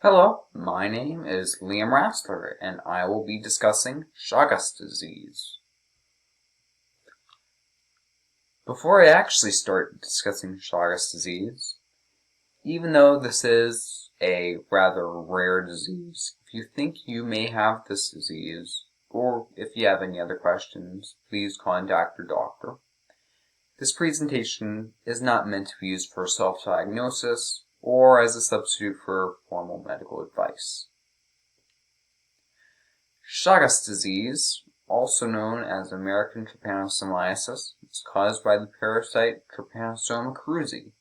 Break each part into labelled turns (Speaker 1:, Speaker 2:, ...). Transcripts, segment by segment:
Speaker 1: Hello, my name is Liam Rasler, and I will be discussing Chagas disease. Before I actually start discussing Chagas disease, even though this is a rather rare disease, if you think you may have this disease, or if you have any other questions, please contact your doctor. This presentation is not meant to be used for self-diagnosis or as a substitute for formal medical advice. Chagas disease, also known as American trypanosomiasis, is caused by the parasite Trypanosoma cruzi.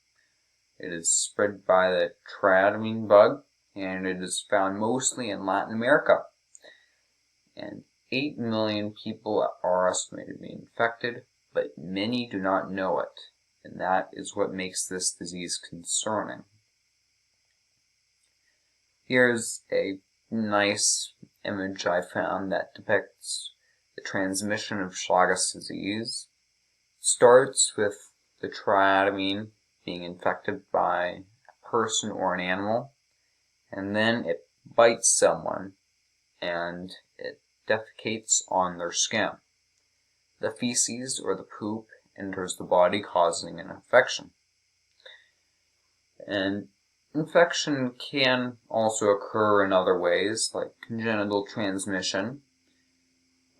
Speaker 1: It is spread by the triatamine bug, and it is found mostly in Latin America. And 8 million people are estimated to be infected, but many do not know it, and that is what makes this disease concerning. Here's a nice image I found that depicts the transmission of Chagas disease. It starts with the triatamine being infected by a person or an animal, and then it bites someone and it defecates on their skin. The feces or the poop enters the body, causing an infection. And infection can also occur in other ways, like congenital transmission,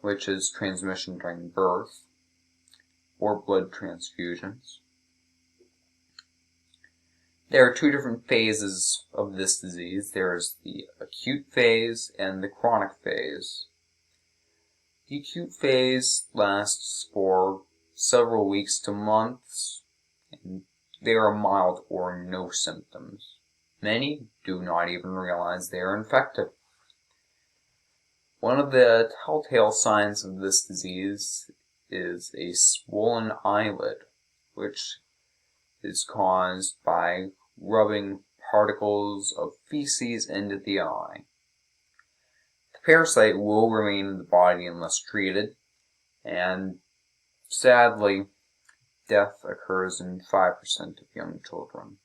Speaker 1: which is transmission during birth, or blood transfusions. There are two different phases of this disease. There is the acute phase and the chronic phase. The acute phase lasts for several weeks to months, and there are mild or no symptoms. Many do not even realize they are infected. One of the telltale signs of this disease is a swollen eyelid, which is caused by rubbing particles of feces into the eye. The parasite will remain in the body unless treated, and sadly, death occurs in 5% of young children.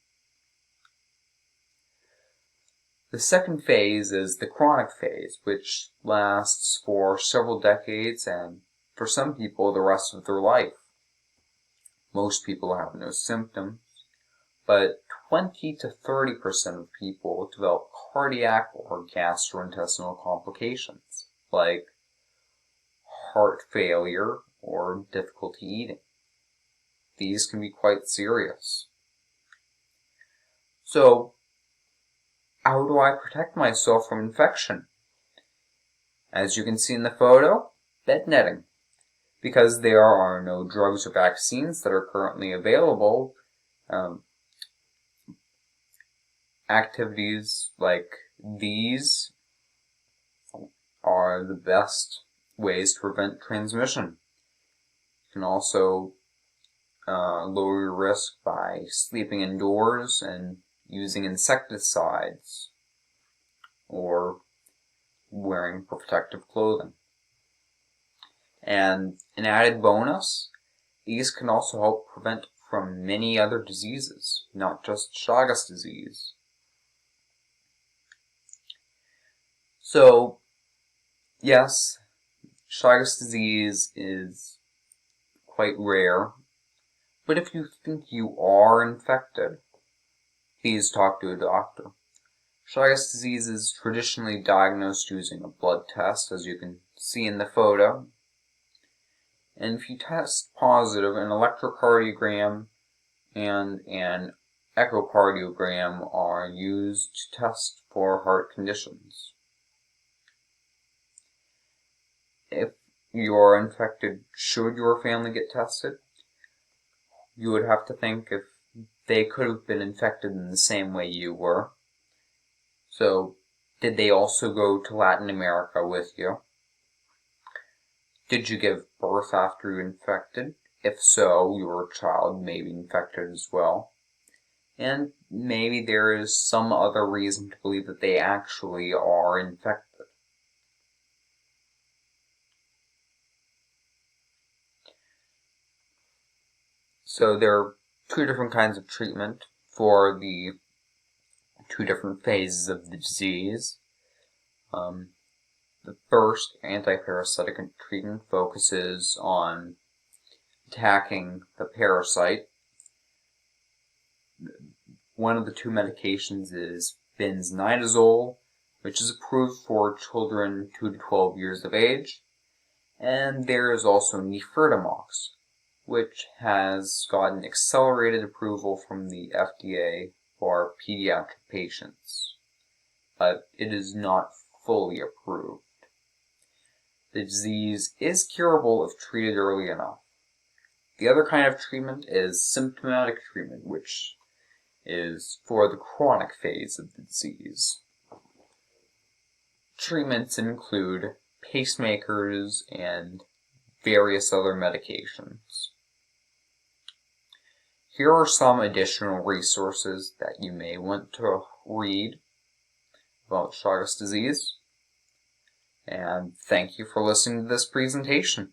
Speaker 1: The second phase is the chronic phase, which lasts for several decades and, for some people, the rest of their life. Most people have no symptoms, but 20 to 30% of people develop cardiac or gastrointestinal complications, like heart failure or difficulty eating. These can be quite serious. So, how do I protect myself from infection? As you can see in the photo, bed netting. Because there are no drugs or vaccines that are currently available, activities like these are the best ways to prevent transmission. You can also lower your risk by sleeping indoors and using insecticides or wearing protective clothing. And an added bonus, these can also help prevent from many other diseases, not just Chagas disease. So, yes, Chagas disease is quite rare, but if you think you are infected, please talk to a doctor. Chagas disease is traditionally diagnosed using a blood test, as you can see in the photo. And if you test positive, an electrocardiogram and an echocardiogram are used to test for heart conditions. If you are infected, should your family get tested? You would have to think if they could have been infected in the same way you were. So, did they also go to Latin America with you? Did you give birth after you were infected? If so, your child may be infected as well. And maybe there is some other reason to believe that they actually are infected. So there are two different kinds of treatment for the two different phases of the disease. The first anti-parasitic treatment focuses on attacking the parasite. One of the two medications is benznidazole, which is approved for children 2 to 12 years of age. And there is also nifurtimox, which has gotten accelerated approval from the FDA for pediatric patients, but it is not fully approved. The disease is curable if treated early enough. The other kind of treatment is symptomatic treatment, which is for the chronic phase of the disease. Treatments include pacemakers and various other medications. Here are some additional resources that you may want to read about Chagas disease. And thank you for listening to this presentation.